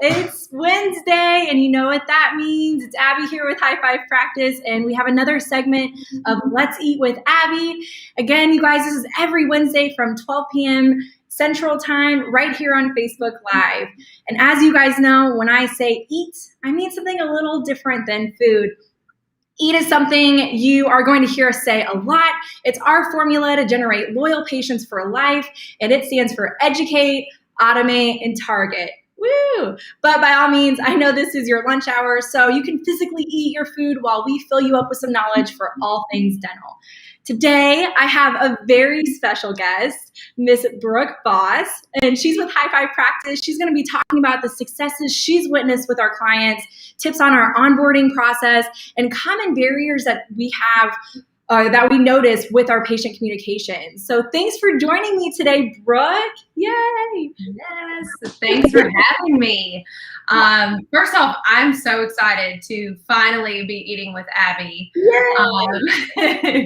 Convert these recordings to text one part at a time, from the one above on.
It's Wednesday, and you know what that means. It's Abby here with High Five Practice, and we have another segment of Let's Eat with Abby. Again, you guys, this is every Wednesday from 12 p.m. Central Time right here on Facebook Live. And as you guys know, when I say eat, I mean something a little different than food. EAT is something you are going to hear us say a lot. It's our formula to generate loyal patients for life, and it stands for educate, automate, and target. Woo! But by all means, I know this is your lunch hour, so you can physically eat your food while we fill you up with some knowledge for all things dental. Today, I have a very special guest, Miss Brooke Voss, and she's with High Five Practice. She's going to be talking about the successes she's witnessed with our clients, tips on our onboarding process, and common barriers that we have that we notice with our patient communication. So thanks for joining me today, Brooke. Yay! Yes, thanks for having me. First off, I'm so excited to finally be eating with Abby. And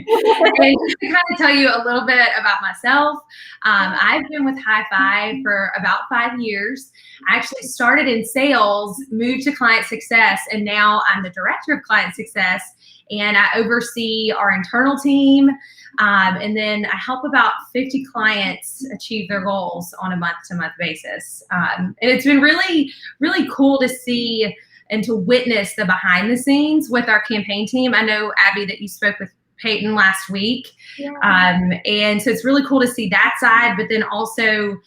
just to kind of tell you a little bit about myself, I've been with High Five for about 5 years. I actually started in sales, moved to client success, and now I'm the director of client success. And I oversee our internal team. And then I help about 50 clients achieve their goals on a month-to-month basis. And it's been really, really cool to see and to witness the behind the scenes with our campaign team. I know, Abby, that you spoke with Peyton last week. Yeah. And so it's really cool to see that side, but then also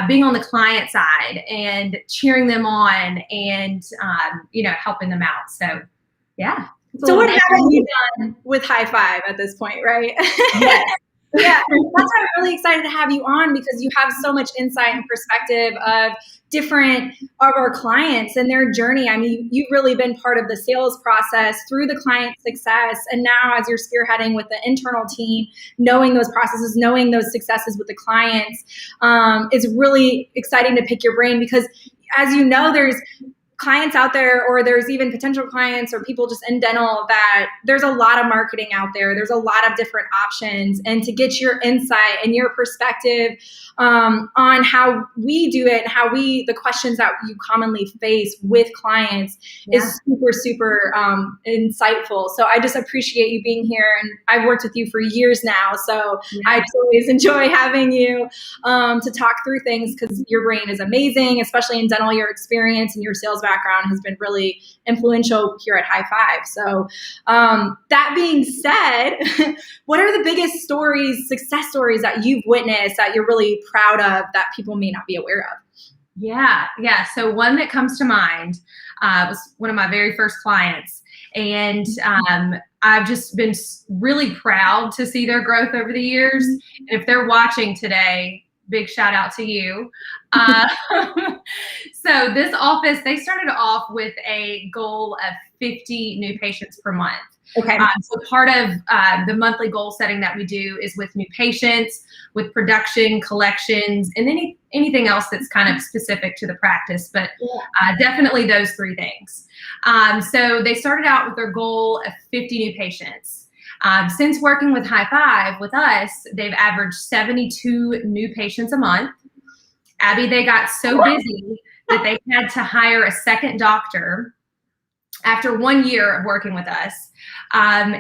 being on the client side and cheering them on and, helping them out. So, yeah. So what haven't you done with High Five at this point, right? Yes. Yeah, that's why I'm really excited to have you on, because you have so much insight and perspective of different of our clients and their journey. I mean, you've really been part of the sales process through the client success. And now as you're spearheading with the internal team, knowing those processes, knowing those successes with the clients, is really exciting to pick your brain, because as you know, there's clients out there, or there's even potential clients or people just in dental, that there's a lot of marketing out there. There's a lot of different options, and to get your insight and your perspective on how we do it, and how the questions that you commonly face with clients is super, super insightful. So I just appreciate you being here, and I've worked with you for years now. So I always enjoy having you to talk through things, because your brain is amazing, especially in dental. Your experience and your sales background has been really influential here at High Five. So that being said, what are the biggest stories, success stories that you've witnessed that you're really proud of that people may not be aware of? Yeah. So one that comes to mind was one of my very first clients. And I've just been really proud to see their growth over the years. And if they're watching today, big shout out to you. So this office, they started off with a goal of 50 new patients per month. Okay. So part of the monthly goal setting that we do is with new patients, with production, collections, and anything else that's kind of specific to the practice, but definitely those three things. So they started out with their goal of 50 new patients. Since working with High Five with us, they've averaged 72 new patients a month. Abby, they got so busy that they had to hire a second doctor after 1 year of working with us. And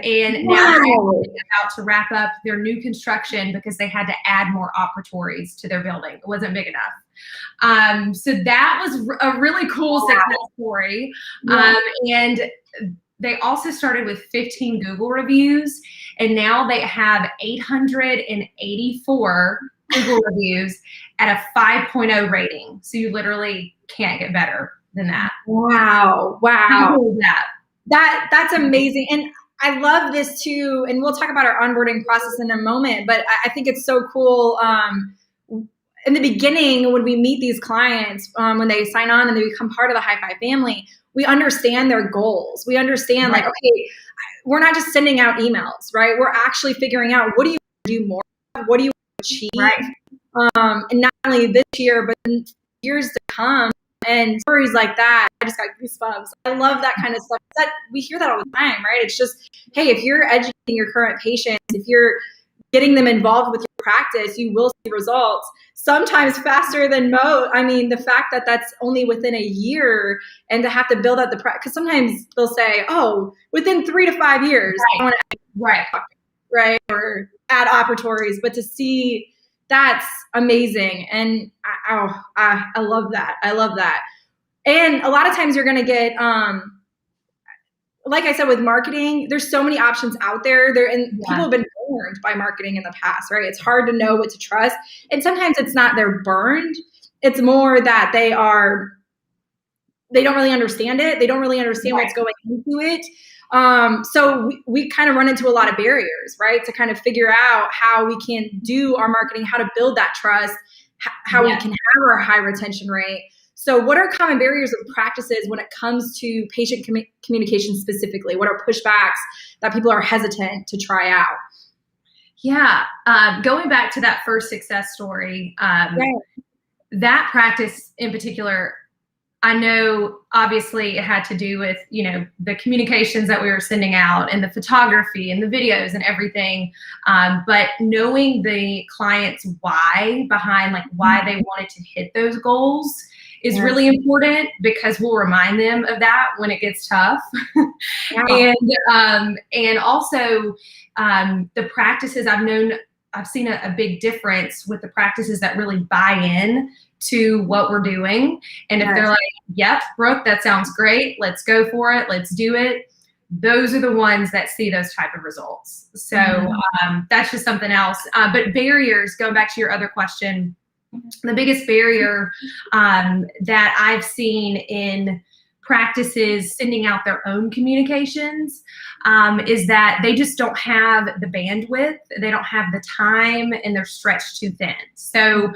now they're about to wrap up their new construction because they had to add more operatories to their building. It wasn't big enough. So that was a really cool success story. And they also started with 15 Google reviews, and now they have 884 Google reviews at a 5.0 rating. So you literally can't get better than that. Wow. How cool is that? That's amazing. And I love this too. And we'll talk about our onboarding process in a moment, but I think it's so cool. In the beginning, when we meet these clients, when they sign on and they become part of the High Five family, we understand their goals. We understand like, okay, we're not just sending out emails, right? We're actually figuring out, what do you do more? What do you achieve? Right. And not only this year, but in years to come. And stories like that, I just got goosebumps. I love that kind of stuff. That we hear that all the time, right? It's just, hey, if you're educating your current patients, if you're getting them involved with your practice, you will see results, sometimes faster than most. I mean, the fact that that's only within a year, and to have to build out the practice, because sometimes they'll say, oh, within 3 to 5 years, I want to right, or add operatories, but to see, that's amazing. And I love that. I love that. And a lot of times you're going to get, like I said, with marketing, there's so many options out there. People have been burned by marketing in the past, right? It's hard to know what to trust. And sometimes it's not they're burned. It's more that they don't really understand it. They don't really understand what's going into it. So we kind of run into a lot of barriers, right? To kind of figure out how we can do our marketing, how to build that trust, how we can have our high retention rate. So what are common barriers of practices when it comes to patient communication specifically? What are pushbacks that people are hesitant to try out? Yeah. Going back to that first success story, that practice in particular, I know obviously it had to do with, the communications that we were sending out and the photography and the videos and everything. But knowing the client's why behind, like, why they wanted to hit those goals is really important, because we'll remind them of that when it gets tough. And also the practices I've seen a big difference with the practices that really buy in to what we're doing. And if they're like, yep, Brooke, that sounds great, let's go for it, let's do it, those are the ones that see those type of results. So that's just something else. But barriers, going back to your other question, the biggest barrier that I've seen in practices sending out their own communications is that they just don't have the bandwidth, they don't have the time, and they're stretched too thin. So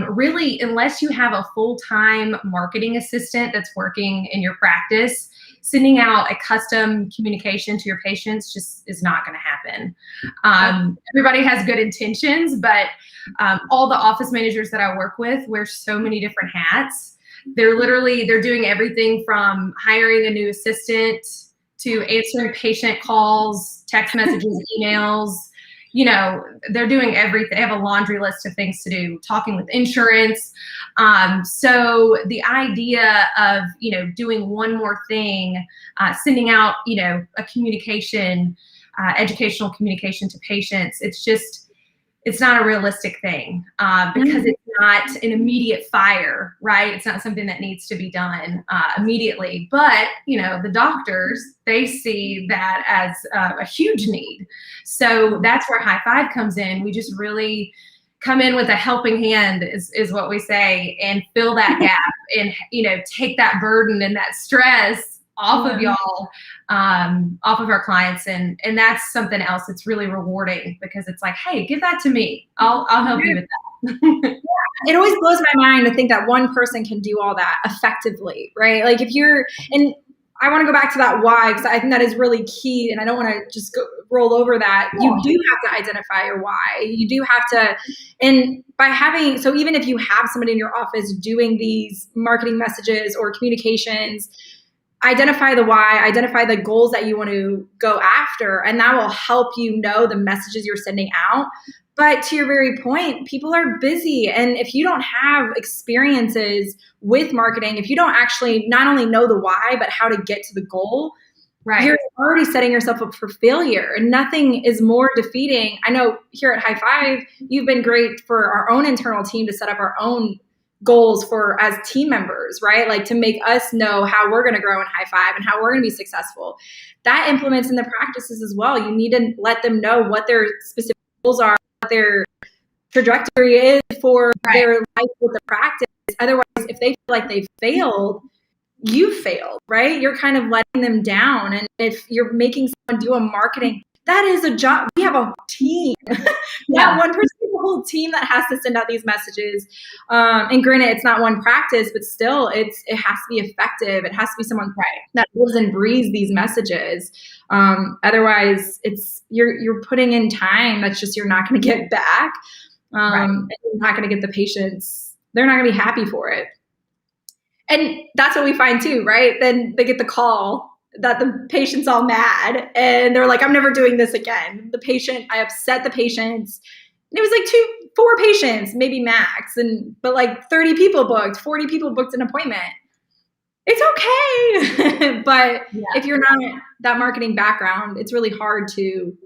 really, unless you have a full-time marketing assistant that's working in your practice, sending out a custom communication to your patients just is not going to happen. Everybody has good intentions, but all the office managers that I work with wear so many different hats. They're doing everything from hiring a new assistant to answering patient calls, text messages, emails. They're doing everything. They have a laundry list of things to do, talking with insurance. So the idea of, doing one more thing, sending out, a communication, educational communication to patients, it's not a realistic thing because it's not an immediate fire, right? It's not something that needs to be done immediately. But, the doctors, they see that as a huge need. So that's where High Five comes in. We just really come in with a helping hand is what we say, and fill that gap and, take that burden and that stress off of y'all, off of our clients. And that's something else that's really rewarding, because it's like, hey, give that to me. I'll help you with that. It always blows my mind to think that one person can do all that effectively, right? Like and I want to go back to that why, because I think that is really key, and I don't want to just roll over that. You do have to identify your why. You do have to, and so even if you have somebody in your office doing these marketing messages or communications, identify the why, identify the goals that you want to go after, and that will help you know the messages you're sending out. But to your very point, people are busy. And if you don't have experiences with marketing, if you don't actually not only know the why, but how to get to the goal, you're already setting yourself up for failure. And nothing is more defeating. I know here at High Five, you've been great for our own internal team to set up our own goals as team members, right? Like to make us know how we're going to grow in High Five and how we're going to be successful. That implements in the practices as well. You need to let them know what their specific goals are, what their trajectory is for their life with the practice. Otherwise, if they feel like they've failed, you failed, right? You're kind of letting them down. And if you're making someone do a marketing, that is a job. We have a team. Not one person, a whole team that has to send out these messages. And granted, it's not one practice, but still, it has to be effective. It has to be someone that lives and breathes these messages. Otherwise, you're putting in time that's just you're not going to get back. And you're not going to get the patients. They're not going to be happy for it. And that's what we find too, right? Then they get the call that the patient's all mad and they're like, I'm never doing this again. I upset the patients. And it was like 4 patients, maybe max. But like 30 people booked, 40 people booked an appointment. It's okay. But if you're not that marketing background, it's really hard to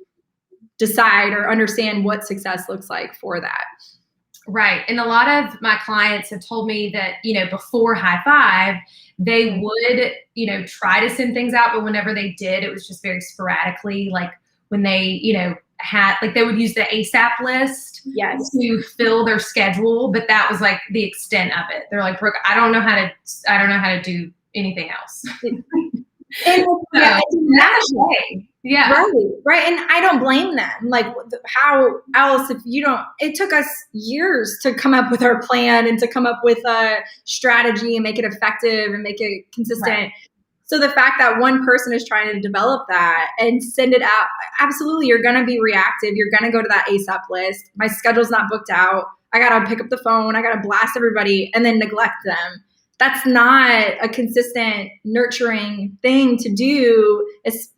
decide or understand what success looks like for that. Right. And a lot of my clients have told me that, before High Five, they would, try to send things out, but whenever they did, it was just very sporadically. Like when they, they would use the ASAP list to fill their schedule, but that was like the extent of it. They're like, Brooke, I don't know how to do anything else. Right. And I don't blame them. Like, how else, if you don't, it took us years to come up with our plan and to come up with a strategy and make it effective and make it consistent. Right. So the fact that one person is trying to develop that and send it out, absolutely, you're going to be reactive. You're going to go to that ASAP list. My schedule's not booked out. I got to pick up the phone. I got to blast everybody and then neglect them. That's not a consistent, nurturing thing to do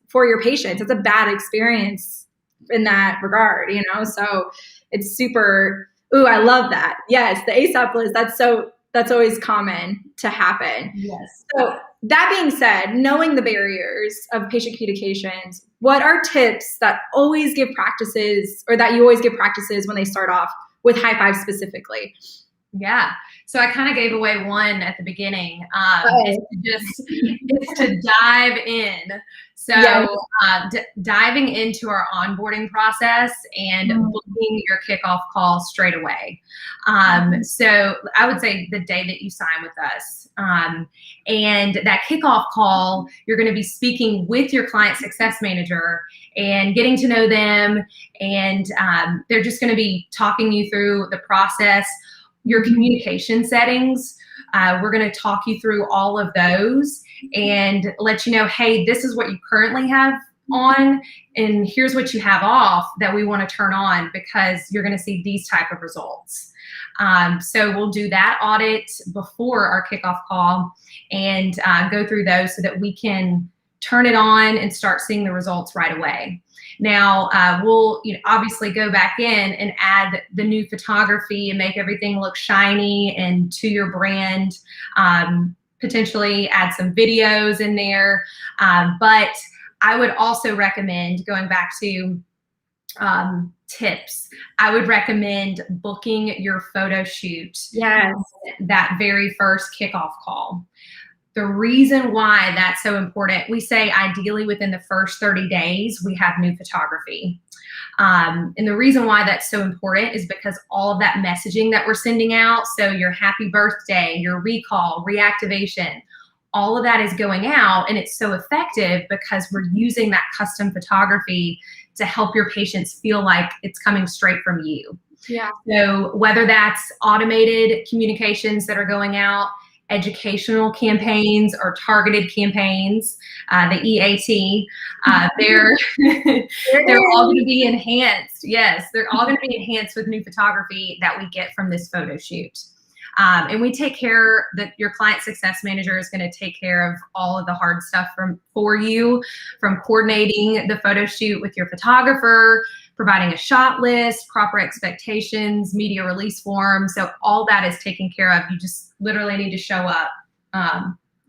for your patients. It's a bad experience in that regard, So it's super, I love that. Yes, the ASAP list, that's always common to happen. Yes. So that being said, knowing the barriers of patient communications, what are tips that you always give practices when they start off with High Five specifically? Yeah. So I kind of gave away one at the beginning. It's to dive in. So diving into our onboarding process and booking your kickoff call straight away. So I would say the day that you sign with us. And that kickoff call, you're going to be speaking with your client success manager and getting to know them. And they're just going to be talking you through the process, your communication settings. We're going to talk you through all of those and let you know, hey, this is what you currently have on and here's what you have off that we want to turn on because you're going to see these type of results. So we'll do that audit before our kickoff call and go through those so that we can turn it on and start seeing the results right away. Now, we'll obviously go back in and add the new photography and make everything look shiny and to your brand, potentially add some videos in there. But I would also recommend, going back to tips, I would recommend booking your photo shoot that very first kickoff call. The reason why that's so important, we say ideally within the first 30 days, we have new photography. And the reason why that's so important is because all of that messaging that we're sending out, so your happy birthday, your recall, reactivation, all of that is going out and it's so effective because we're using that custom photography to help your patients feel like it's coming straight from you. Yeah. So whether that's automated communications that are going out, educational campaigns or targeted campaigns, the E.A.T, they're all going to be enhanced. Yes, they're all going to be enhanced with new photography that we get from this photo shoot. And we take care that your client success manager is going to take care of all of the hard stuff for you, from coordinating the photo shoot with your photographer, providing a shot list, proper expectations, media release form. So all that is taken care of. You just literally need to show up,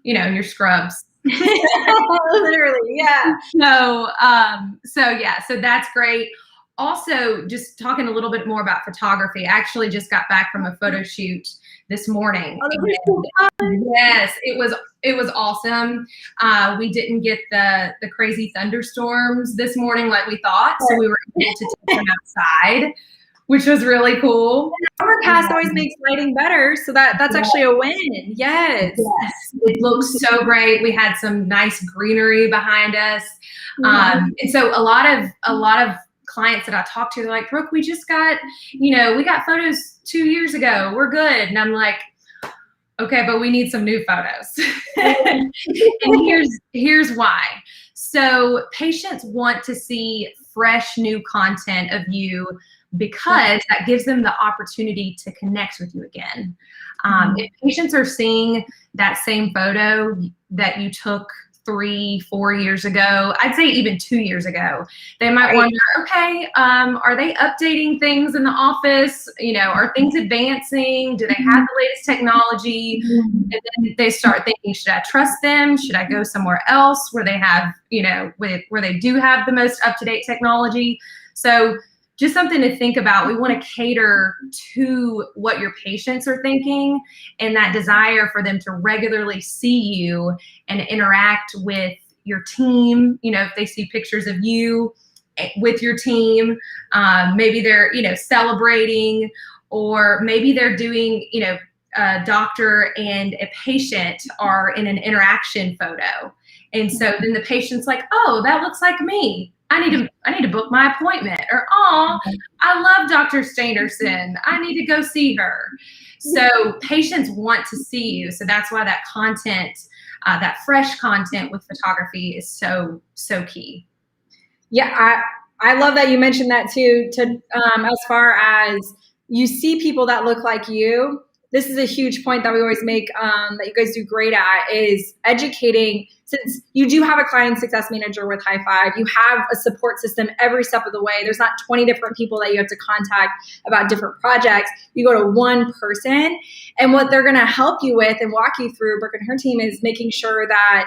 in your scrubs. Literally, yeah. So that's great. Also, just talking a little bit more about photography. I actually just got back from a photo shoot this morning. Yes, it was awesome. We didn't get the crazy thunderstorms this morning like we thought, so we were able to take them outside, which was really cool. Overcast always makes lighting better, so that's actually a win. Yes, it looks so great. We had some nice greenery behind us, and so a lot of clients that I talk to, they're like, Brooke, we just got, we got photos 2 years ago. We're good. And I'm like, okay, but we need some new photos. And here's why. So patients want to see fresh new content of you because that gives them the opportunity to connect with you again. If patients are seeing that same photo that you took 3-4 years ago, I'd say even 2 years ago, they might wonder, okay, are they updating things in the office? Are things advancing? Do they have the latest technology? And then they start thinking, should I trust them? Should I go somewhere else where they have, where they do have the most up-to-date technology? So just something to think about. We want to cater to what your patients are thinking and that desire for them to regularly see you and interact with your team. If they see pictures of you with your team, maybe they're, celebrating, or maybe they're doing, a doctor and a patient are in an interaction photo. And so then the patient's like, oh, that looks like me. I need to book my appointment. Or, oh, I love Dr. Steinerson. I need to go see her. So patients want to see you. So that's why that content, that fresh content with photography is so, so key. Yeah, I love that you mentioned that too. As far as you see people that look like you, this is a huge point that we always make, that you guys do great at, is educating. Since you do have a client success manager with High Five, you have a support system every step of the way. There's not 20 different people that you have to contact about different projects. You go to one person, and what they're going to help you with and walk you through, Brooke and her team, is making sure that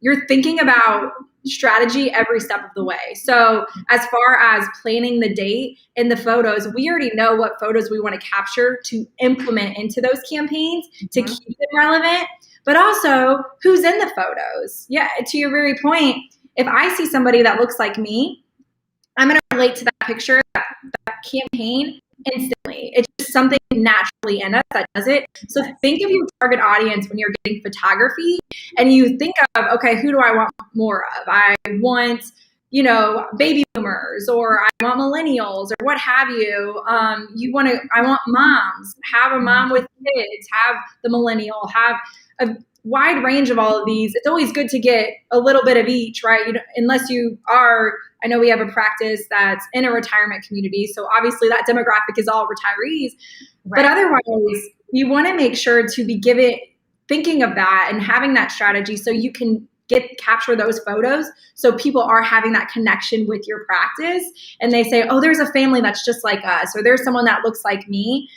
you're thinking about strategy every step of the way. So as far as planning the date and the photos, we already know what photos we want to capture to implement into those campaigns to keep them relevant, but also who's in the photos. Yeah, to your very point, if I see somebody that looks like me, I'm going to relate to that picture, that campaign instantly. It's just something naturally in us that does it. So think of your target audience when you're getting photography, and you think of, okay, who do I want more of? I want, baby boomers, or I want millennials, or what have you. I want moms. Have a mom with kids. Have the millennial. Have a wide range of all of these. It's always good to get a little bit of each, right? Unless you are, I know we have a practice that's in a retirement community, so obviously that demographic is all retirees. Right. But otherwise, you want to make sure to be thinking of that and having that strategy so you can capture those photos, so people are having that connection with your practice, and they say, oh, there's a family that's just like us, or there's someone that looks like me.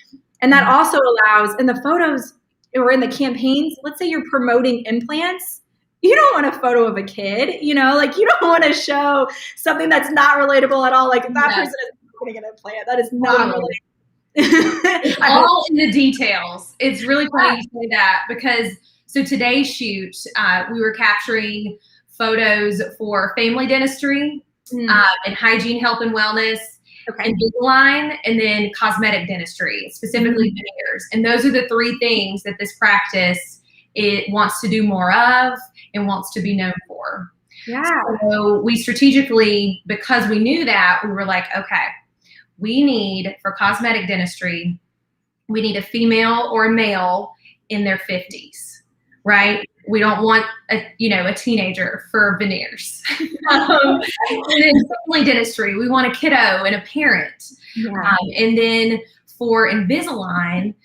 And that also allows, in the photos or in the campaigns, let's say you're promoting implants, you don't want a photo of a kid, you don't want to show something that's not relatable at all. Like, that person is not going to get an implant. That is not relatable. It's all in the details. It's really funny you say that, because so today's shoot, we were capturing photos for family dentistry, and hygiene, health, and wellness, and Invisalign, and then cosmetic dentistry, specifically veneers. And those are the three things that this practice wants to do more of and wants to be known for. Yeah. So we strategically, because we knew that, we were like, okay, we need, for cosmetic dentistry, we need a female or a male in their 50s, right? We don't want a teenager for veneers. And then family dentistry, we want a kiddo and a parent. Yeah. And then for Invisalign,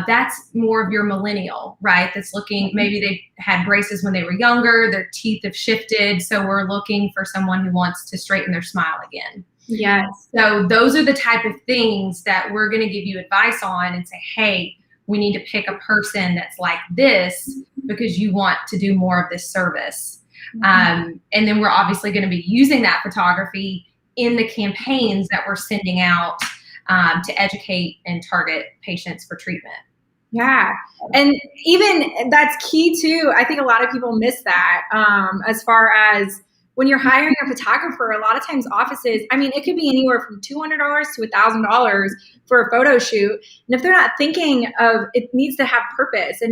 that's more of your millennial, right? That's looking, maybe they had braces when they were younger, their teeth have shifted, so we're looking for someone who wants to straighten their smile again. Yes. So those are the type of things that we're going to give you advice on and say, hey, we need to pick a person that's like this because you want to do more of this service. And then we're obviously going to be using that photography in the campaigns that we're sending out to educate and target patients for treatment. Yeah. And even that's key too. I think a lot of people miss that, as far as when you're hiring a photographer. A lot of times offices, it could be anywhere from $200 to $1,000 for a photo shoot. And if they're not thinking of, it needs to have purpose,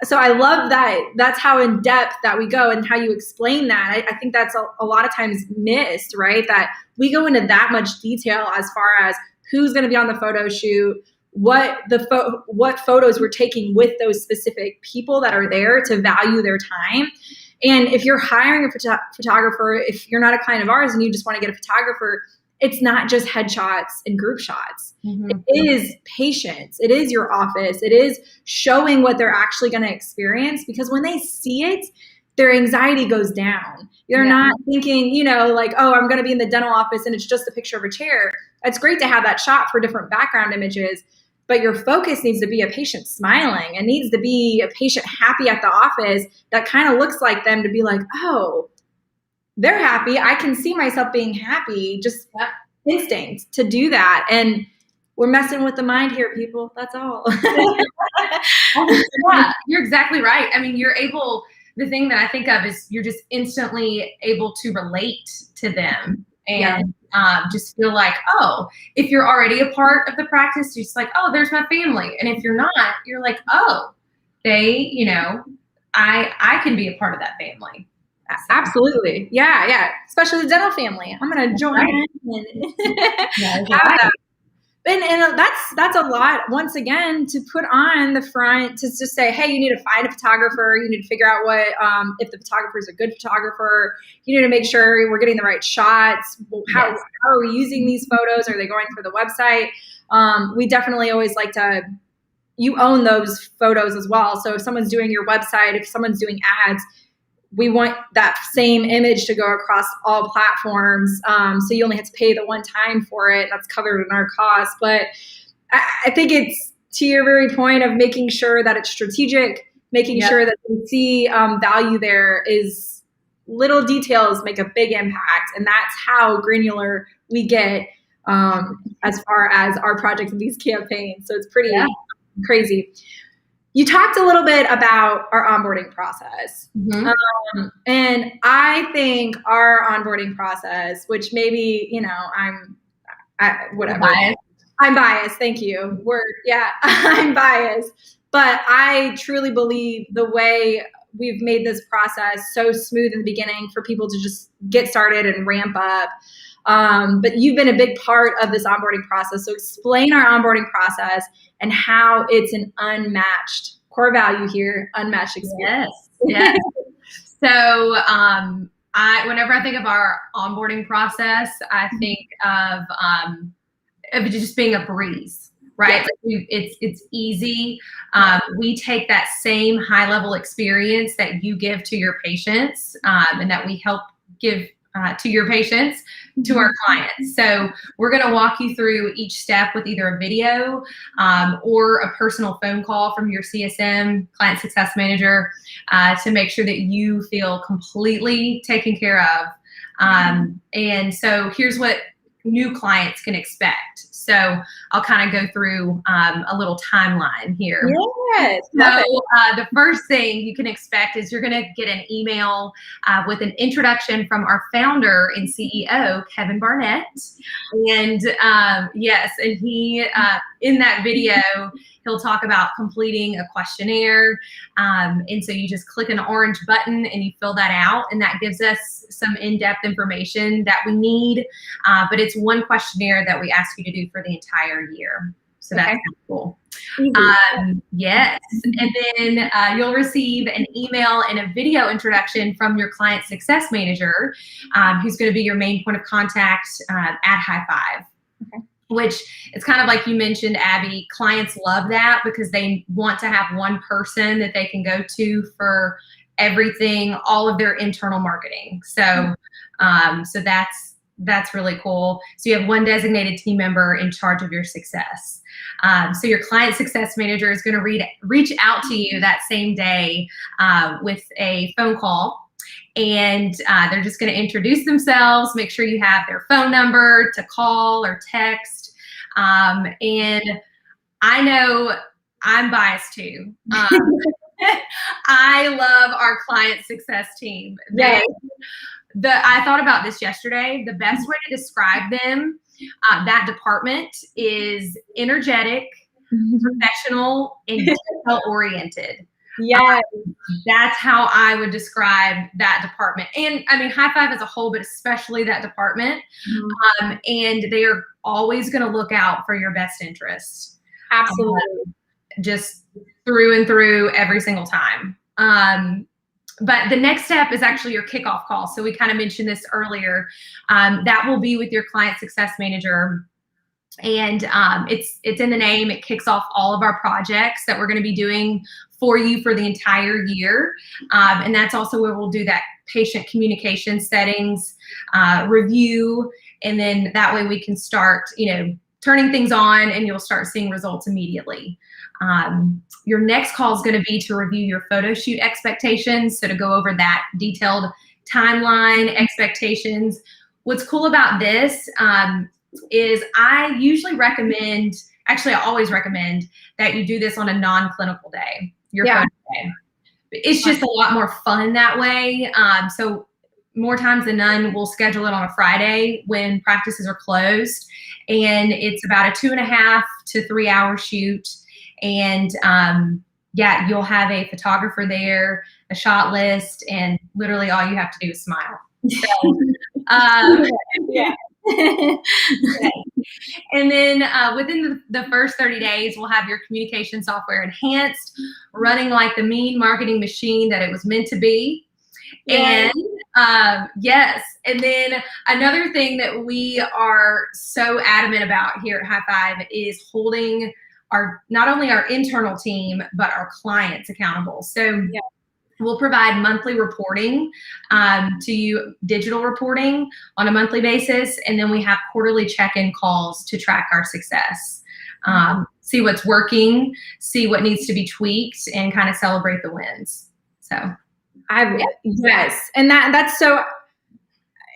so I love that. That's how in depth that we go and how you explain that. I think that's a lot of times missed, right? That we go into that much detail as far as who's going to be on the photo shoot, what photos we're taking with those specific people that are there to value their time. And if you're hiring a photographer, if you're not a client of ours and you just want to get a photographer, it's not just headshots and group shots. It is patience. It is your office. It is showing what they're actually going to experience, because when they see it, their anxiety goes down. They're not thinking, you know, like, oh, I'm going to be in the dental office and it's just a picture of a chair. It's great to have that shot for different background images, but your focus needs to be a patient smiling. It needs to be a patient happy at the office that kind of looks like them, to be like, oh, they're happy. I can see myself being happy. Just instinct to do that. And we're messing with the mind here, people. That's all. Yeah, you're exactly right. I mean, the thing that I think of is you're just instantly able to relate to them and just feel like, oh, if you're already a part of the practice, you're just like, oh, there's my family. And if you're not, you're like, oh, they, you know, I can be a part of that family. Absolutely. Yeah. Especially the dental family. I'm going to join in. And that's a lot, once again, to put on the front, to just say, hey, you need to find a photographer. You need to figure out what, if the photographer is a good photographer. You need to make sure we're getting the right shots. How are we using these photos? Are they going for the website? We definitely always like to, you own those photos as well. So if someone's doing your website, if someone's doing ads, we want that same image to go across all platforms. So you only have to pay the one time for it. That's covered in our cost. But I think it's to your very point of making sure that it's strategic, making sure that we see value there. Is little details make a big impact. And that's how granular we get as far as our projects and these campaigns. So it's pretty crazy. You talked a little bit about our onboarding process. And I think our onboarding process, which maybe, you know, whatever. I'm biased. Thank you. I'm biased. But I truly believe the way we've made this process so smooth in the beginning for people to just get started and ramp up. But you've been a big part of this onboarding process. So explain our onboarding process and how it's an unmatched core value here, unmatched experience. Yes. So whenever I think of our onboarding process, I think of it just being a breeze, right? Like it's easy. We take that same high level experience that you give to your patients and that we help give to your patients, to our clients. So we're going to walk you through each step with either a video or a personal phone call from your CSM, client success manager, to make sure that you feel completely taken care of. And so here's what new clients can expect. So I'll kind of go through a little timeline here. Yes. So the first thing you can expect is you're going to get an email with an introduction from our founder and CEO, Kevin Barnett. And and he, in that video, he'll talk about completing a questionnaire. And so you just click an orange button and you fill that out. And that gives us some in-depth information that we need. But it's one questionnaire that we ask you to do for the entire year. So that's cool. Yes. And then you'll receive an email and a video introduction from your client success manager, who's going to be your main point of contact at High Five. Which it's kind of like you mentioned, Abby, clients love that because they want to have one person that they can go to for everything, all of their internal marketing. So, so that's really cool. So you have one designated team member in charge of your success. So your client success manager is going to reach out to you that same day with a phone call. And they're just going to introduce themselves, make sure you have their phone number to call or text. And I know I'm biased too. I love our client success team. I thought about this yesterday. The best way to describe them, that department, is energetic, professional, and detail-oriented. Yes. That's how I would describe that department. And I mean, High Five as a whole, but especially that department. And they are always going to look out for your best interest. Absolutely. Just through and through every single time. But the next step is actually your kickoff call. So we kind of mentioned this earlier. That will be with your client success manager. And it's in the name. It kicks off all of our projects that we're going to be doing for you for the entire year. And that's also where we'll do that patient communication settings review. And then that way we can start, turning things on, and you'll start seeing results immediately. Your next call is going to be to review your photo shoot expectations. So to go over that detailed timeline, expectations. What's cool about this is I usually recommend, actually I always recommend that you do this on a non-clinical day, your photo day. It's just a lot more fun that way. So more times than none, we'll schedule it on a Friday when practices are closed. And it's about a 2.5 to 3 hour shoot. And you'll have a photographer there, a shot list, and literally all you have to do is smile. So, and then within the first 30 days, we'll have your communication software enhanced, running like the mean marketing machine that it was meant to be. And and then another thing that we are so adamant about here at High Five is holding not only our internal team, but our clients accountable. So we'll provide monthly reporting to you, digital reporting on a monthly basis. And then we have quarterly check-in calls to track our success, see what's working, see what needs to be tweaked, and kind of celebrate the wins. So yes. And that's so,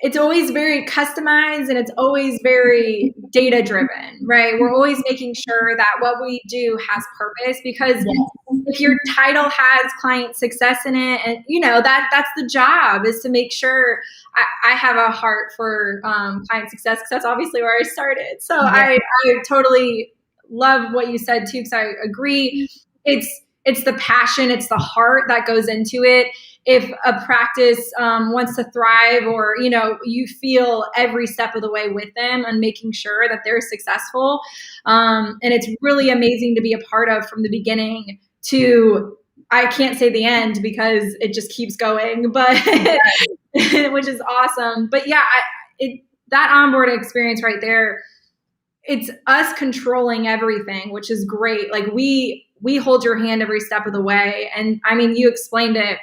it's always very customized, and it's always very data driven, right? We're always making sure that what we do has purpose, because if your title has client success in it, and that's the job, is to make sure. I have a heart for client success, because that's obviously where I started. So I totally love what you said too, because I agree. It's the passion, it's the heart that goes into it. If a practice wants to thrive, or, you feel every step of the way with them and making sure that they're successful. And it's really amazing to be a part of from the beginning to, I can't say the end because it just keeps going, but which is awesome. But that onboard experience right there, it's us controlling everything, which is great. Like we hold your hand every step of the way. And I mean, you explained it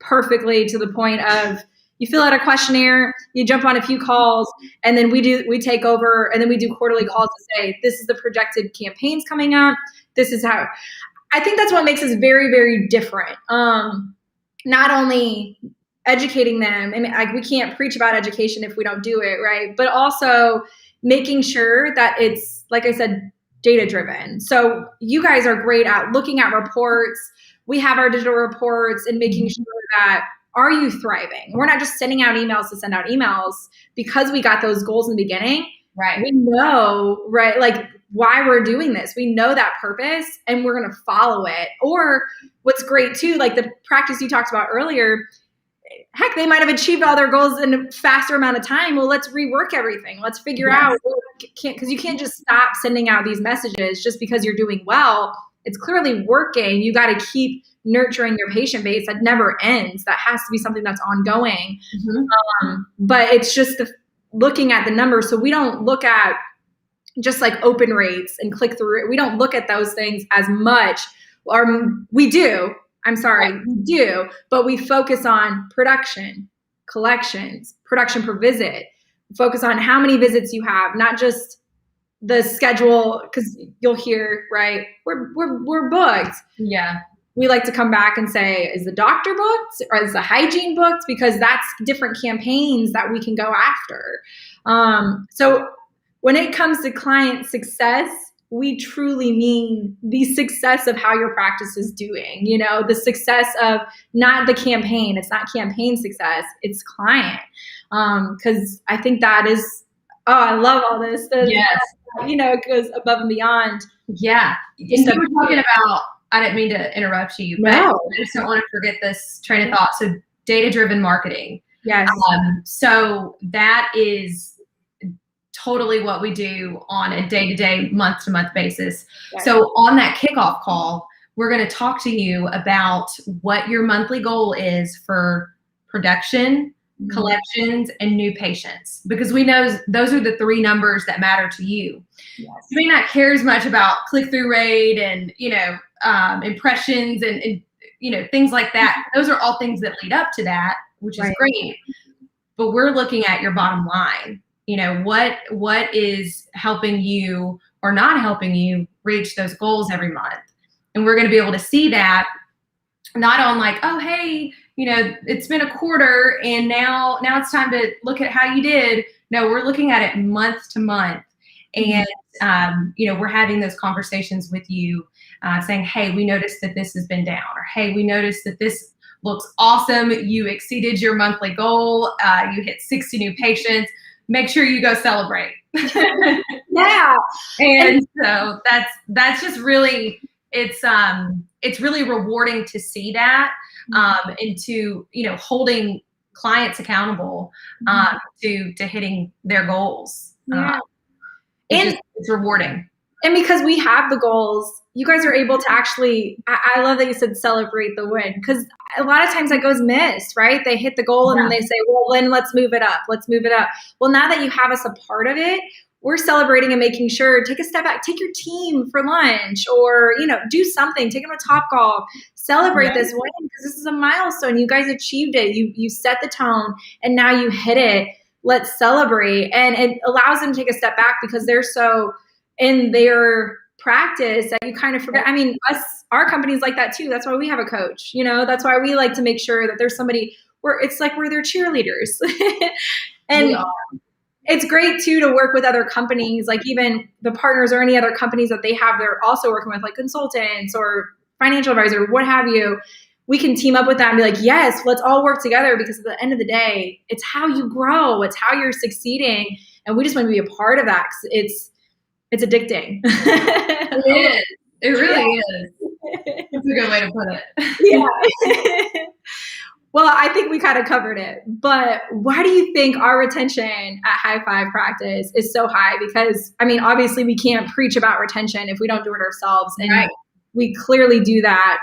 perfectly, to the point of, you fill out a questionnaire, you jump on a few calls, and then we take over, and then we do quarterly calls to say, this is the projected campaigns coming up. This is how. I think that's what makes us very, very different. Not only educating them, we can't preach about education if we don't do it, right? But also making sure that it's, like I said, data driven. So you guys are great at looking at reports. We have our digital reports, and making sure that, are you thriving? We're not just sending out emails to send out emails, because we got those goals in the beginning. Right. We know, right, like why we're doing this. We know that purpose, and we're going to follow it. Or what's great too, like the practice you talked about earlier, heck, they might have achieved all their goals in a faster amount of time. Well, let's rework everything. Let's figure out, because you can't just stop sending out these messages just because you're doing well. It's clearly working. You got to keep nurturing your patient base. That never ends. That has to be something that's ongoing. But it's just looking at the numbers. So we don't look at just like open rates and click through. We don't look at those things as much. Or we do. We do. But we focus on production, collections, production per visit. Focus on how many visits you have, not just the schedule, because you'll hear, right, we're booked. Yeah. We like to come back and say, is the doctor booked, or is the hygiene booked? Because that's different campaigns that we can go after. So when it comes to client success, we truly mean the success of how your practice is doing, the success of not the campaign. It's not campaign success, it's client. Because I think that is, I love all this. It goes above and beyond. Yeah. And you were talking about, I didn't mean to interrupt you, but I just don't want to forget this train of thought. So data-driven marketing. Yes. So that is totally what we do on a day-to-day, month-to-month basis. Yes. So on that kickoff call, we're going to talk to you about what your monthly goal is for production, collections, and new patients, because we know those are the 3 numbers that matter to you. Yes. You may not care as much about click-through rate and, impressions and things like that. Those are all things that lead up to that, which is great. But we're looking at your bottom line. What is helping you or not helping you reach those goals every month. And we're going to be able to see that not on like, oh, hey, it's been a quarter and now it's time to look at how you did. No, we're looking at it month to month. And, we're having those conversations with you saying, hey, we noticed that this has been down, or hey, we noticed that this looks awesome. You exceeded your monthly goal. You hit 60 new patients. Make sure you go celebrate. Yeah. And so that's just really, it's really rewarding to see that, and to, holding clients accountable, to hitting their goals. Yeah. It's rewarding. And because we have the goals, you guys are able to actually, I love that you said celebrate the win, because a lot of times that goes missed, right? They hit the goal and then they say, well, then let's move it up. Well, now that you have us a part of it, we're celebrating and making sure, take a step back, take your team for lunch, or, do something, take them to Topgolf, celebrate this win, because this is a milestone. You guys achieved it. You set the tone and now you hit it. Let's celebrate. And it allows them to take a step back because they're so in their practice that you kind of forget. I mean, our company's like that too. That's why we have a coach, that's why we like to make sure that there's somebody where it's like we're their cheerleaders. And it's great too to work with other companies, like even the partners or any other companies that they have, they're also working with, like consultants or financial advisor, what have you. We can team up with that and be like, yes, let's all work together, because at the end of the day, it's how you grow. It's how you're succeeding. And we just want to be a part of that, because it's addicting. It is. It really is. That's a good way to put it. Yeah. Well, I think we kind of covered it. But why do you think our retention at High Five Practice is so high? Because, obviously we can't preach about retention if we don't do it ourselves. And we clearly do that.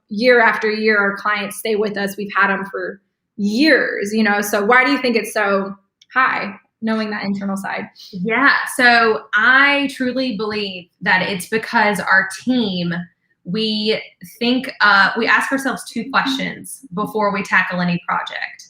Year after year, our clients stay with us. We've had them for years, So why do you think it's so high, knowing that internal side? Yeah. So I truly believe that it's because our team, we ask ourselves 2 questions before we tackle any project.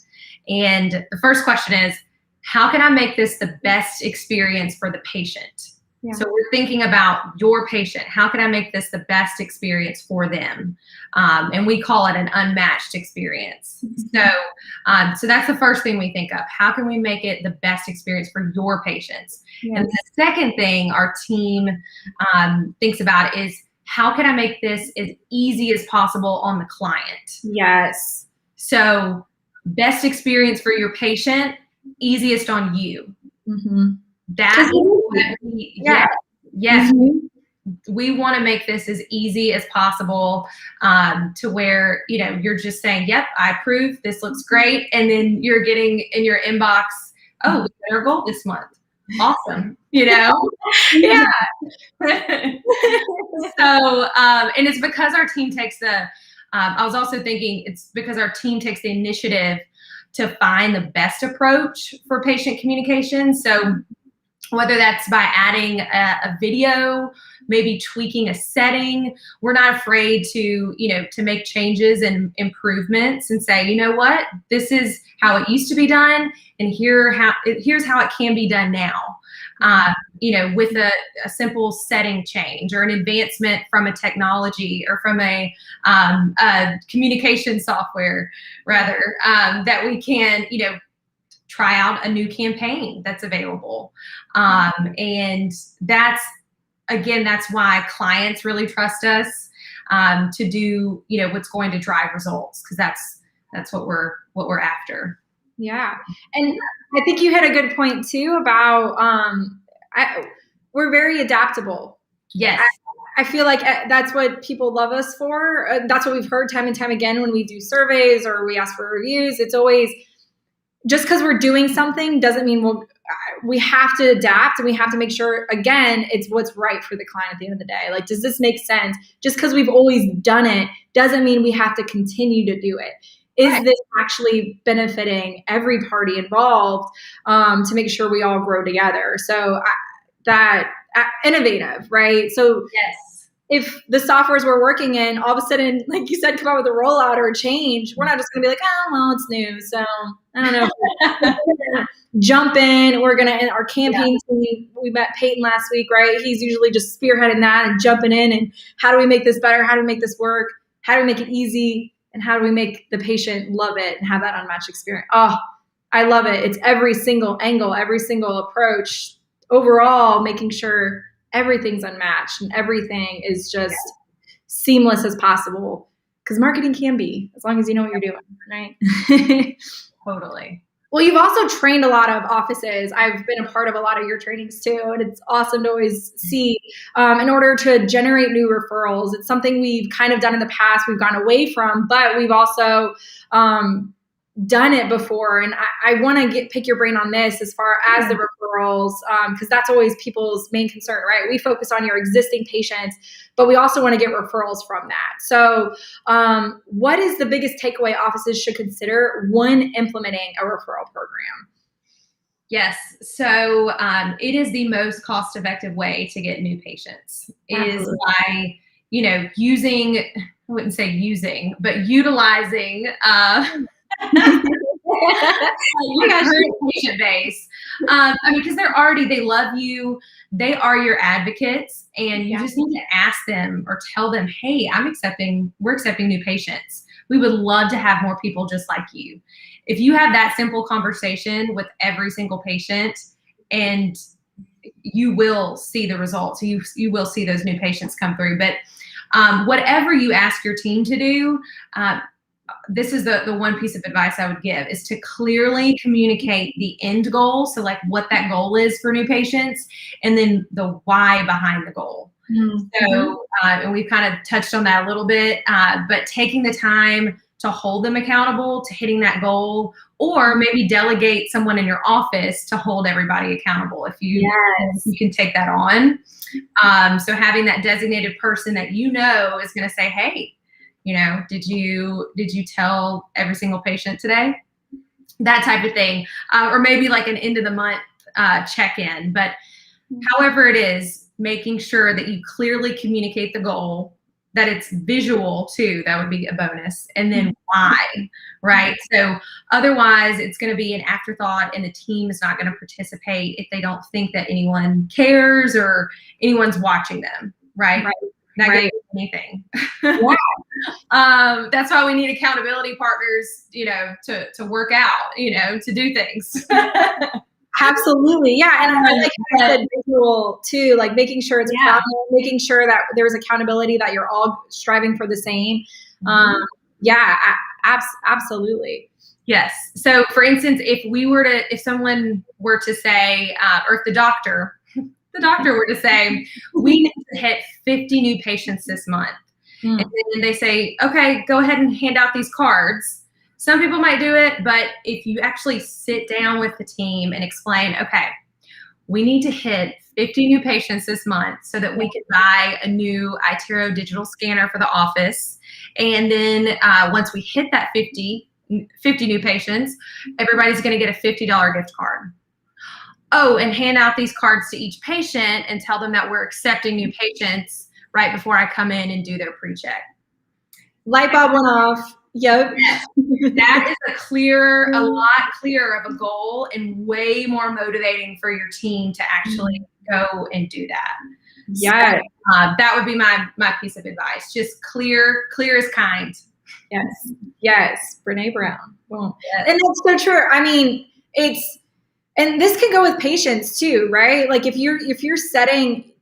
And the first question is, how can I make this the best experience for the patient? Yeah. So we're thinking about your patient. How can I make this the best experience for them? And we call it an unmatched experience. Mm-hmm. So that's the first thing we think of. How can we make it the best experience for your patients? Yes. And the second thing our team thinks about is, how can I make this as easy as possible on the client? Yes. So best experience for your patient, easiest on you. Mm-hmm. Yes. Mm-hmm. We want to make this as easy as possible, to where, you're just saying, yep, I approve. This looks great. And then you're getting in your inbox, oh, we hit our goal this month. Awesome. Yeah. So, and it's because our team takes I was also thinking it's because our team takes the initiative to find the best approach for patient communication. So whether that's by adding a video, maybe tweaking a setting, we're not afraid to make changes and improvements and say, you know what, this is how it used to be done, and here's how it can be done now. With a simple setting change or an advancement from a technology or from a communication software, rather, that we can, try out a new campaign that's available. And that's why clients really trust us to do, what's going to drive results, because that's what we're after. Yeah. And I think you hit a good point too about we're very adaptable. Yes. I feel like that's what people love us for. That's what we've heard time and time again when we do surveys or we ask for reviews. It's always, just because we're doing something doesn't mean we have to adapt, and we have to make sure, again, it's what's right for the client at the end of the day. Like, does this make sense? Just because we've always done it doesn't mean we have to continue to do it. is this actually benefiting every party involved, to make sure we all grow together? So innovative, right? So yes, if the softwares we're working in all of a sudden, like you said, come out with a rollout or a change, we're not just going to be like, oh, well, it's new, so I don't know. We're gonna jump in. We're going to, in our campaign team, we met Peyton last week, right? He's usually just spearheading that and jumping in. And how do we make this better? How do we make this work? How do we make it easy? And how do we make the patient love it and have that unmatched experience? Oh, I love it. It's every single angle, every single approach, overall, making sure everything's unmatched and everything is just seamless as possible, because marketing can be, as long as you know what you're doing, right? Totally. Well, you've also trained a lot of offices. I've been a part of a lot of your trainings too, and it's awesome to always see, in order to generate new referrals. It's something we've kind of done in the past, we've gone away from, but we've also done it before. And I want to pick your brain on this as far as the referrals, because that's always people's main concern, right? We focus on your existing patients, but we also want to get referrals from that. So what is the biggest takeaway offices should consider when implementing a referral program? Yes. So it is the most cost-effective way to get new patients. Is by, using, I wouldn't say using, but utilizing your current patient base. Because they love you, they are your advocates, and you just need to ask them or tell them, hey, we're accepting new patients. We would love to have more people just like you. If you have that simple conversation with every single patient, and you will see the results, you will see those new patients come through. But whatever you ask your team to do, this is the one piece of advice I would give, is to clearly communicate the end goal. So like what that goal is for new patients, and then the why behind the goal. Mm-hmm. So, and we've kind of touched on that a little bit, but taking the time to hold them accountable to hitting that goal, or maybe delegate someone in your office to hold everybody accountable if you can take that on. So having that designated person that is going to say, hey, did you tell every single patient today? That type of thing. Or maybe like an end of the month check-in. But however it is, making sure that you clearly communicate the goal, that it's visual too, that would be a bonus. And then why, right? So otherwise it's going to be an afterthought, and the team is not going to participate if they don't think that anyone cares or anyone's watching them, right? Not going to do anything. That's why we need accountability partners, to work out, to do things. Absolutely. Yeah. And I like how you said visual too, like making sure it's prominent, making sure that there's accountability, that you're all striving for the same. Absolutely. Yes. So for instance, if someone were to say, or if the doctor were to say, we need to hit 50 new patients this month. And then they say, okay, go ahead and hand out these cards. Some people might do it, but if you actually sit down with the team and explain, okay, we need to hit 50 new patients this month so that we can buy a new iTero digital scanner for the office. And then once we hit that 50 new patients, everybody's going to get a $50 gift card. Oh, and hand out these cards to each patient and tell them that we're accepting new patients right before I come in and do their pre-check. Light bulb went off. Yep. That is a lot clearer of a goal, and way more motivating for your team to actually go and do that. Yeah. So, that would be my piece of advice. Just clear as kind. Yes. Brene Brown. Boom. Yes. And that's so true. I mean, and this can go with patients too, right? Like if you're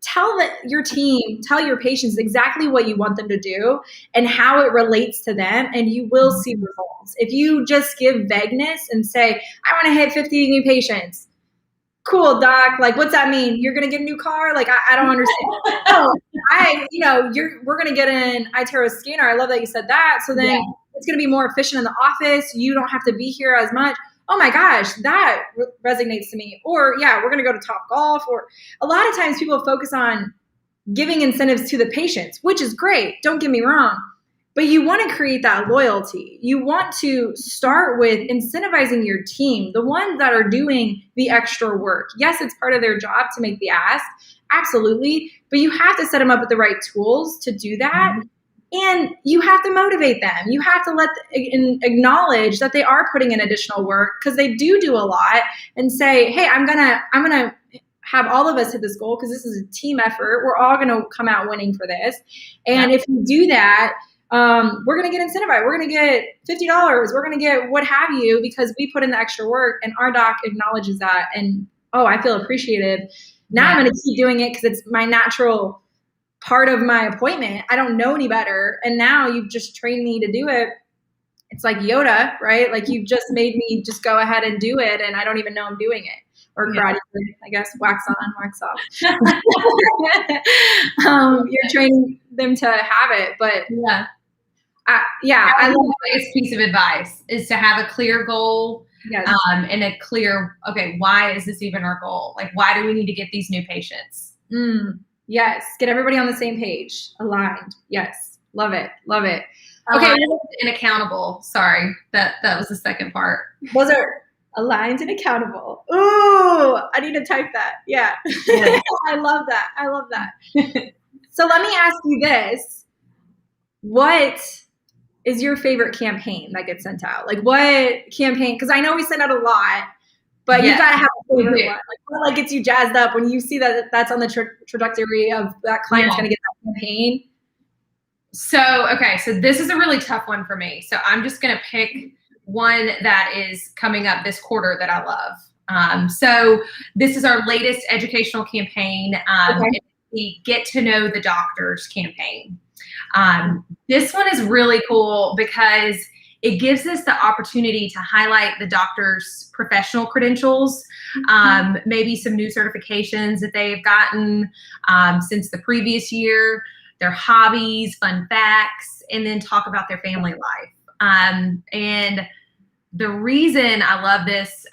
tell your team, tell your patients exactly what you want them to do and how it relates to them, and you will see results. If you just give vagueness and say, I want to hit 50 new patients. Cool, doc. Like, what's that mean? You're going to get a new car? Like, I don't understand. We're going to get an iTero scanner. I love that you said that. So then it's going to be more efficient in the office. You don't have to be here as much. Oh my gosh, that resonates to me. Or we're going to go to Top Golf. Or a lot of times people focus on giving incentives to the patients, which is great. Don't get me wrong. But you want to create that loyalty. You want to start with incentivizing your team, the ones that are doing the extra work. Yes, it's part of their job to make the ask. Absolutely. But you have to set them up with the right tools to do that. Mm-hmm. And you have to motivate them. You have to acknowledge that they are putting in additional work, because they do a lot, and say, hey, I'm gonna have all of us hit this goal, because this is a team effort. We're all going to come out winning for this. And if you do that, we're going to get incentivized. We're going to get $50. We're going to get what have you, because we put in the extra work, and our doc acknowledges that. And, I feel appreciated. Now I'm going to keep doing it because it's my natural part of my appointment. I don't know any better. And now you've just trained me to do it. It's like Yoda, right? Like, you've just made me just go ahead and do it, and I don't even know I'm doing it. Or karate, I guess, wax on, wax off. You're training them to have it, but I love the biggest piece of advice is to have a clear goal, and a clear, okay, why is this even our goal? Like, why do we need to get these new patients? Yes, get everybody on the same page, aligned. Yes, love it. Okay, and accountable. Sorry, that was the second part. Those are aligned and accountable. Ooh, I need to type that. Yeah. I love that. So let me ask you this. What is your favorite campaign that gets sent out? Like, what campaign? Because I know we send out a lot, but you got to have a favorite one. Like, what gets you jazzed up when you see that that's on the trajectory of that client's going to get that campaign? So this is a really tough one for me. So I'm just going to pick one that is coming up this quarter that I love. So this is our latest educational campaign, the Get to Know the Doctors campaign. This one is really cool because it gives us the opportunity to highlight the doctor's professional credentials, maybe some new certifications that they've gotten since the previous year, their hobbies, fun facts, and then talk about their family life. And the reason I love this,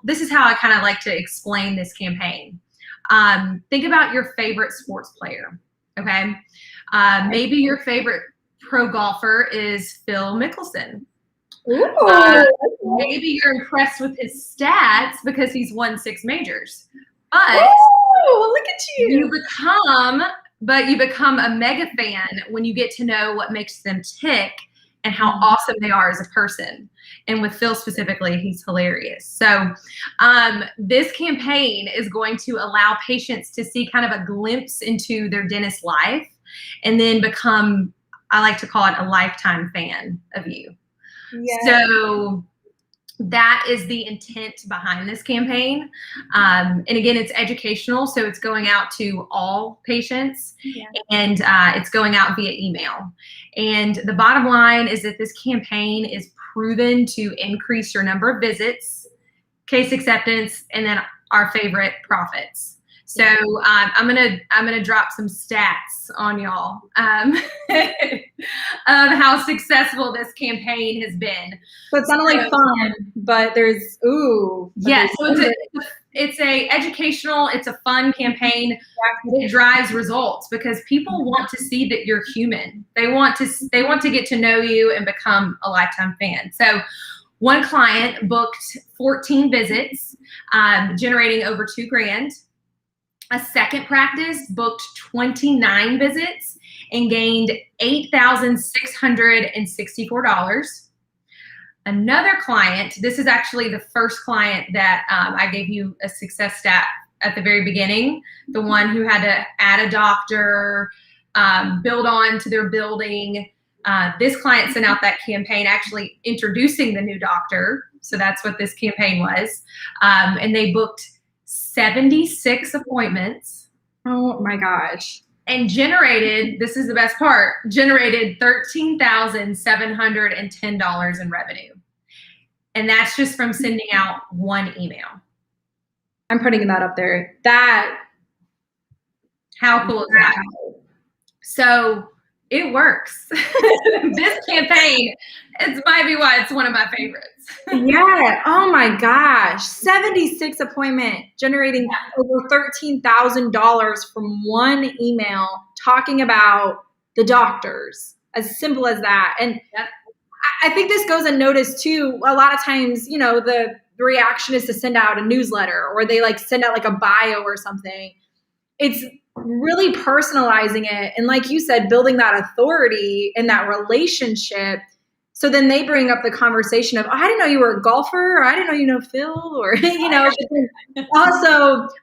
this is how I kind of like to explain this campaign. Think about your favorite sports player, okay? Maybe your favorite pro golfer is Phil Mickelson. Maybe you're impressed with his stats because he's won 6 majors. But look at you. You become a mega fan when you get to know what makes them tick and how awesome they are as a person. And with Phil specifically, he's hilarious. So this campaign is going to allow patients to see kind of a glimpse into their dentist's life, and then become, I like to call it, a lifetime fan of you. Yes. So that is the intent behind this campaign. And again, it's educational, so it's going out to all patients, and it's going out via email. And the bottom line is that this campaign is proven to increase your number of visits, case acceptance, and then our favorite, profits. So I'm gonna drop some stats on y'all of how successful this campaign has been. So it's not only fun, but there's So it's a educational, it's a fun campaign. It drives results because people want to see that you're human. They want to get to know you and become a lifetime fan. So one client booked 14 visits, generating over $2,000. A second practice booked 29 visits and gained $8,664. Another client, this is actually the first client that I gave you a success stat at the very beginning, the one who had to add a doctor, build on to their building. This client sent out that campaign actually introducing the new doctor. So that's what this campaign was. And they booked 76 appointments. Oh my gosh. And generated, this is the best part, generated $13,710 in revenue. And that's just from sending out one email. I'm putting that up there. How cool is that? So it works. This campaign, it might be why it's one of my favorites. Yeah. Oh my gosh. 76 appointment generating over $13,000 from one email talking about the doctors. As simple as that. And Yep. I think this goes unnoticed too. A lot of times, the reaction is to send out a newsletter, or they like send out like a bio or something. It's really personalizing it. And like you said, building that authority and that relationship. So then they bring up the conversation of, oh, I didn't know you were a golfer, or I didn't know you know Phil, or, also,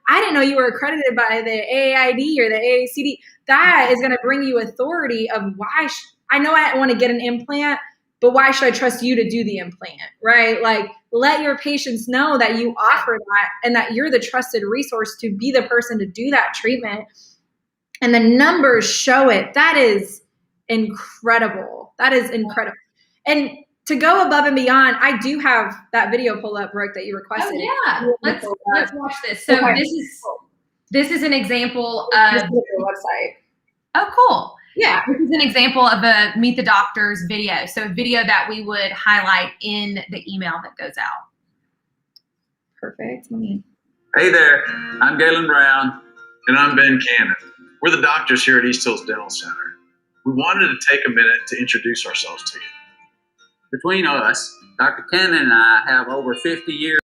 I didn't know you were accredited by the A.I.D or the A.A.C.D. That is going to bring you authority of why I know I want to get an implant, but why should I trust you to do the implant, right? Like, let your patients know that you offer that and that you're the trusted resource to be the person to do that treatment. And the numbers show it. That is incredible. That is incredible. And to go above and beyond, I do have that video pull up, Brooke, that you requested. Oh, yeah. Let's watch this. So okay. This is an example of the website. Oh, cool. Yeah. This is an example of a Meet the Doctors video. So a video that we would highlight in the email that goes out. Perfect. Hey there, I'm Galen Brown. And I'm Ben Cannon. We're the doctors here at East Hills Dental Center. We wanted to take a minute to introduce ourselves to you. Between us, Dr. Cannon and I have over 50 years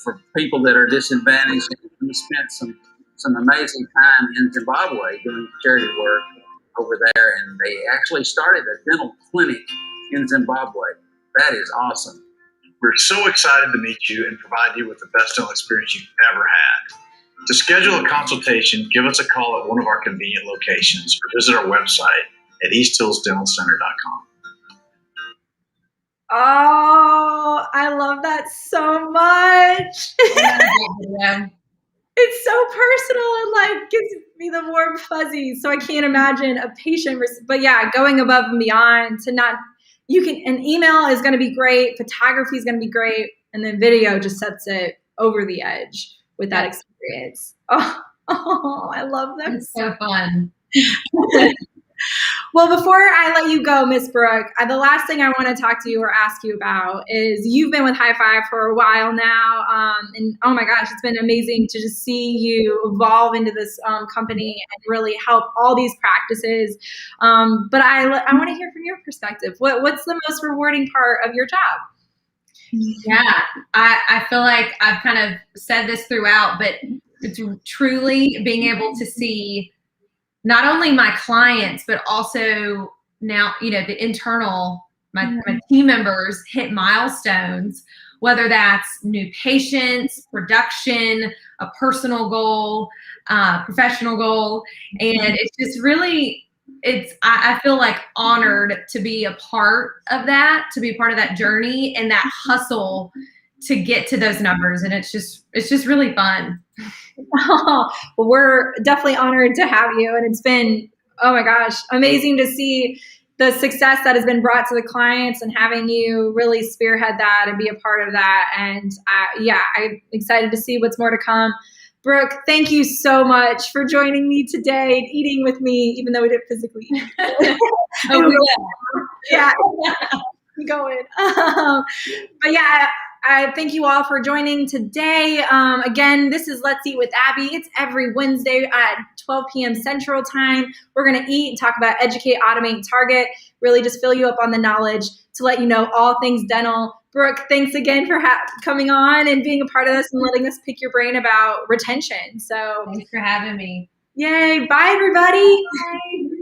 for people that are disadvantaged. We spent some amazing time in Zimbabwe doing charity work over there, and they actually started a dental clinic in Zimbabwe. That is awesome. We're so excited to meet you and provide you with the best dental experience you've ever had. To schedule a consultation, give us a call at one of our convenient locations or visit our website at easthillsdentalcenter.com. Oh, I love that so much. It's so personal and like gives me the warm fuzzies. So I can't imagine a patient, but yeah, going above and beyond to not, an email is going to be great. Photography is going to be great. And then video just sets it over the edge with that experience. Oh, I love that. It's so fun. Well, before I let you go, Miss Brooke, the last thing I want to talk to you or ask you about is you've been with High Five for a while now. And oh my gosh, it's been amazing to just see you evolve into this company and really help all these practices. But I want to hear from your perspective. What's the most rewarding part of your job? Yeah, I feel like I've kind of said this throughout, but it's truly being able to see not only my clients, but also now, the internal, my team members hit milestones, whether that's new patients, production, a personal goal, professional goal. And it's just really, I feel like honored to be a part of that, to be a part of that journey and that hustle to get to those numbers. And it's just really fun. Oh, well, we're definitely honored to have you. And it's been, oh my gosh, amazing to see the success that has been brought to the clients and having you really spearhead that and be a part of that. And I'm excited to see what's more to come. Brooke, thank you so much for joining me today and eating with me, even though we didn't physically eat. Yeah, I'm going. But yeah, I thank you all for joining today. Again, this is Let's Eat with Abbey. It's every Wednesday at 12 p.m. Central Time. We're going to eat and talk about educate, automate, target, really just fill you up on the knowledge to let you know all things dental. Brooke, thanks again for coming on and being a part of this and letting us pick your brain about retention. So thanks for having me. Yay. Bye, everybody. Bye.